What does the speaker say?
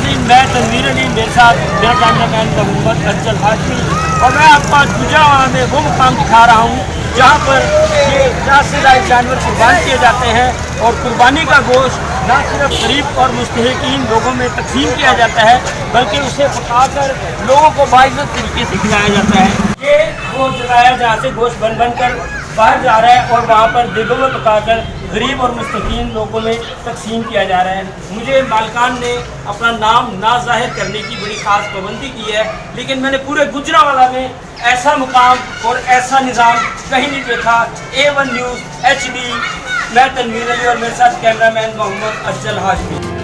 नाज़रीन, मैं तनवीर अली, मेरे साथ मेरा कैमरामैन मोहम्मद अफजल हाशमी, और मैं आपको आज गुजरावाला में वो मुकाम दिखा रहा हूँ जहाँ पर ये 50 से ज़्यादा जानवर कुर्बान किए जाते हैं और कुर्बानी का गोश्त न सिर्फ गरीब और मुस्तहिकीन लोगों में तकसीम किया जाता है बल्कि उसे पकाकर लोगों को बाइज़्ज़त तरीके से खिलाया जाता है। ये वो जगह है जहाँ से गोश्त बन बन कर बाहर जा रहा है और वहाँ पर दिलों में पकाकर गरीब और मुस्तकीन लोगों में तकसीम किया जा रहा है। मुझे मालकान ने अपना नाम ना जाहिर करने की बड़ी ख़ास पाबंदी की है, लेकिन मैंने पूरे गुजरावाला में ऐसा मुकाम और ऐसा निज़ाम कहीं नहीं देखा। A1 न्यूज़ HD, मैं तनवीर अली और मेरे साथ कैमरामैन मोहम्मद अफजल हाशमी।